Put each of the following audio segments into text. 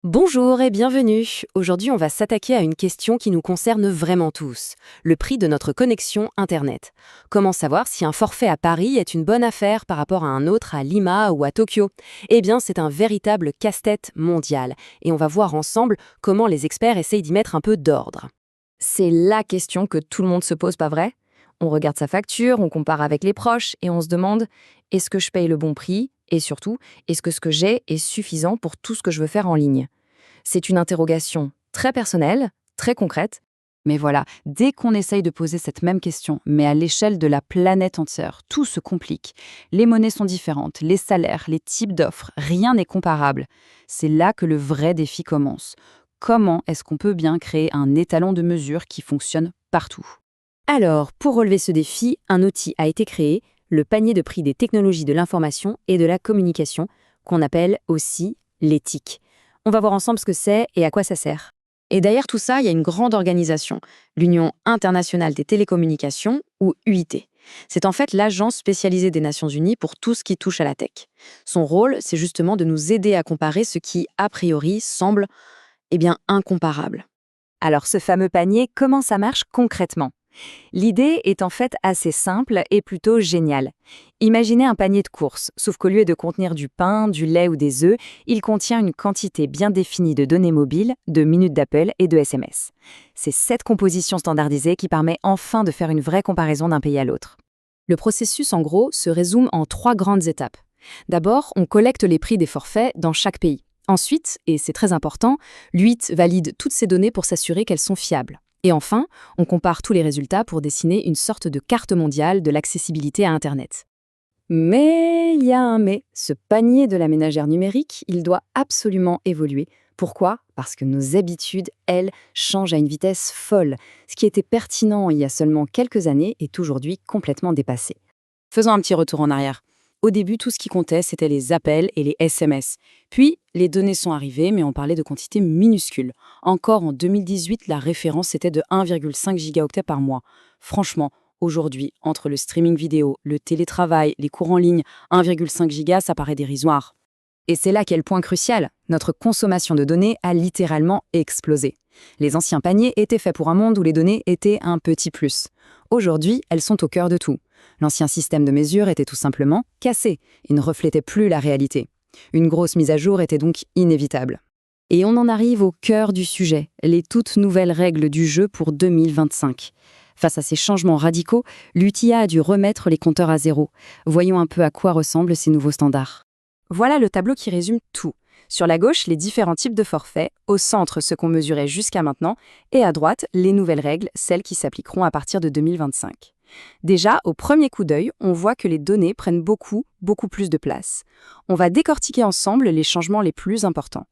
Bonjour et bienvenue. Aujourd'hui, on va s'attaquer à une question qui nous concerne vraiment tous, le prix de notre connexion Internet. Comment savoir si un forfait à Paris est une bonne affaire par rapport à un autre à Lima ou à Tokyo? Eh bien, c'est un véritable casse-tête mondial et on va voir ensemble comment les experts essayent d'y mettre un peu d'ordre. C'est la question que tout le monde se pose, pas vrai? On regarde sa facture, on compare avec les proches et on se demande est-ce que je paye le bon prix? Et surtout, est-ce que ce que j'ai est suffisant pour tout ce que je veux faire en ligne? C'est une interrogation très personnelle, très concrète. Mais voilà, dès qu'on essaye de poser cette même question, mais à l'échelle de la planète entière, tout se complique. Les monnaies sont différentes, les salaires, les types d'offres, rien n'est comparable. C'est là que le vrai défi commence. Comment est-ce qu'on peut bien créer un étalon de mesure qui fonctionne partout? Alors, pour relever ce défi, un outil a été créé, le panier de prix des technologies de l'information et de la communication, qu'on appelle aussi l'éthique. On va voir ensemble ce que c'est et à quoi ça sert. Et derrière tout ça, il y a une grande organisation, l'Union internationale des télécommunications, ou UIT. C'est en fait l'agence spécialisée des Nations Unies pour tout ce qui touche à la tech. Son rôle, c'est justement de nous aider à comparer ce qui, a priori, semble, incomparable. Alors ce fameux panier, comment ça marche concrètement? L'idée est en fait assez simple et plutôt géniale. Imaginez un panier de courses, sauf qu'au lieu de contenir du pain, du lait ou des œufs, il contient une quantité bien définie de données mobiles, de minutes d'appel et de SMS. C'est cette composition standardisée qui permet enfin de faire une vraie comparaison d'un pays à l'autre. Le processus, en gros, se résume en 3 grandes étapes. D'abord, on collecte les prix des forfaits dans chaque pays. Ensuite, et c'est très important, l'UIT valide toutes ces données pour s'assurer qu'elles sont fiables. Et enfin, on compare tous les résultats pour dessiner une sorte de carte mondiale de l'accessibilité à Internet. Mais il y a un mais. Ce panier de la ménagère numérique, il doit absolument évoluer. Pourquoi? Parce que nos habitudes, elles, changent à une vitesse folle. Ce qui était pertinent il y a seulement quelques années est aujourd'hui complètement dépassé. Faisons un petit retour en arrière. Au début, tout ce qui comptait, c'était les appels et les SMS. Puis, les données sont arrivées, mais on parlait de quantités minuscules. Encore en 2018, la référence était de 1,5 gigaoctets par mois. Franchement, aujourd'hui, entre le streaming vidéo, le télétravail, les cours en ligne, 1,5 giga, ça paraît dérisoire. Et c'est là qu'est le point crucial. Notre consommation de données a littéralement explosé. Les anciens paniers étaient faits pour un monde où les données étaient un petit plus. Aujourd'hui, elles sont au cœur de tout. L'ancien système de mesure était tout simplement cassé. Il ne reflétait plus la réalité. Une grosse mise à jour était donc inévitable. Et on en arrive au cœur du sujet, les toutes nouvelles règles du jeu pour 2025. Face à ces changements radicaux, l'UTIA a dû remettre les compteurs à zéro. Voyons un peu à quoi ressemblent ces nouveaux standards. Voilà le tableau qui résume tout. Sur la gauche, les différents types de forfaits, au centre ce qu'on mesurait jusqu'à maintenant, et à droite, les nouvelles règles, celles qui s'appliqueront à partir de 2025. Déjà, au premier coup d'œil, on voit que les données prennent beaucoup plus de place. On va décortiquer ensemble les changements les plus importants.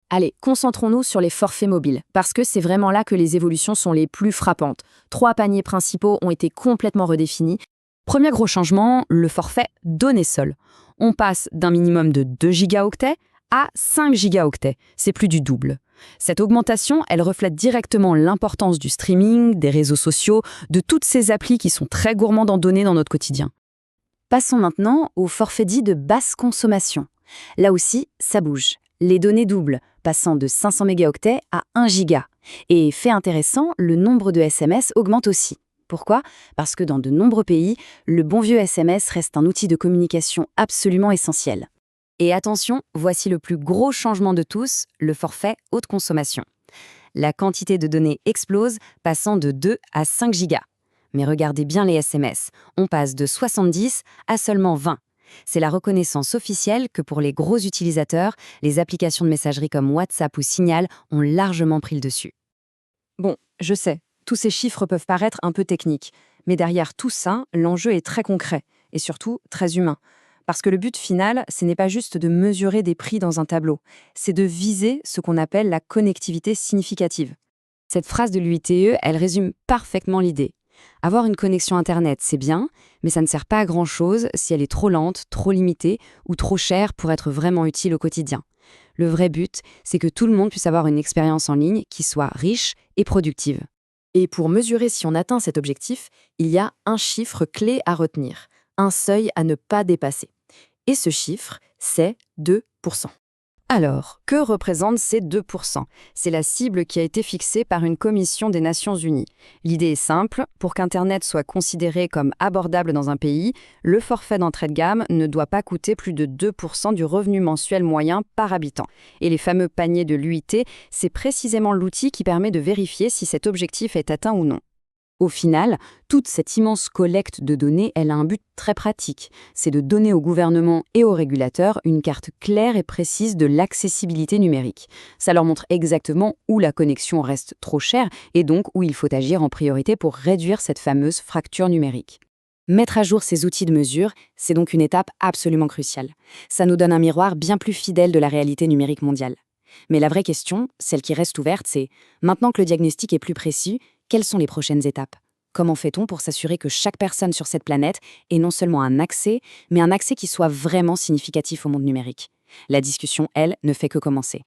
Allez, concentrons-nous sur les forfaits mobiles, parce que c'est vraiment là que les évolutions sont les plus frappantes. 3 paniers principaux ont été complètement redéfinis. Premier gros changement, le forfait données seules. On passe d'un minimum de 2 gigaoctets à 5 gigaoctets. C'est plus du double. Cette augmentation, elle reflète directement l'importance du streaming, des réseaux sociaux, de toutes ces applis qui sont très gourmandes en données dans notre quotidien. Passons maintenant au forfait dit de basse consommation. Là aussi, ça bouge. Les données doublent, passant de 500 mégaoctets à 1 giga. Et fait intéressant, le nombre de SMS augmente aussi. Pourquoi? Parce que dans de nombreux pays, le bon vieux SMS reste un outil de communication absolument essentiel. Et attention, voici le plus gros changement de tous, le forfait haute consommation. La quantité de données explose, passant de 2 à 5 gigas. Mais regardez bien les SMS, on passe de 70 à seulement 20. C'est la reconnaissance officielle que pour les gros utilisateurs, les applications de messagerie comme WhatsApp ou Signal ont largement pris le dessus. Bon, je sais, tous ces chiffres peuvent paraître un peu techniques, mais derrière tout ça, l'enjeu est très concret et surtout très humain. Parce que le but final, ce n'est pas juste de mesurer des prix dans un tableau, c'est de viser ce qu'on appelle la connectivité significative. Cette phrase de l'UITE, elle résume parfaitement l'idée. Avoir une connexion Internet, c'est bien, mais ça ne sert pas à grand-chose si elle est trop lente, trop limitée ou trop chère pour être vraiment utile au quotidien. Le vrai but, c'est que tout le monde puisse avoir une expérience en ligne qui soit riche et productive. Et pour mesurer si on atteint cet objectif, il y a un chiffre clé à retenir, un seuil à ne pas dépasser. Et ce chiffre, c'est 2%. Alors, que représentent ces 2%? C'est la cible qui a été fixée par une commission des Nations Unies. L'idée est simple, pour qu'Internet soit considéré comme abordable dans un pays, le forfait d'entrée de gamme ne doit pas coûter plus de 2% du revenu mensuel moyen par habitant. Et les fameux paniers de l'UIT, c'est précisément l'outil qui permet de vérifier si cet objectif est atteint ou non. Au final, toute cette immense collecte de données, elle a un but très pratique. C'est de donner au gouvernement et aux régulateurs une carte claire et précise de l'accessibilité numérique. Ça leur montre exactement où la connexion reste trop chère et donc où il faut agir en priorité pour réduire cette fameuse fracture numérique. Mettre à jour ces outils de mesure, c'est donc une étape absolument cruciale. Ça nous donne un miroir bien plus fidèle de la réalité numérique mondiale. Mais la vraie question, celle qui reste ouverte, c'est maintenant que le diagnostic est plus précis, quelles sont les prochaines étapes? Comment fait-on pour s'assurer que chaque personne sur cette planète ait non seulement un accès, mais un accès qui soit vraiment significatif au monde numérique? La discussion, elle, ne fait que commencer.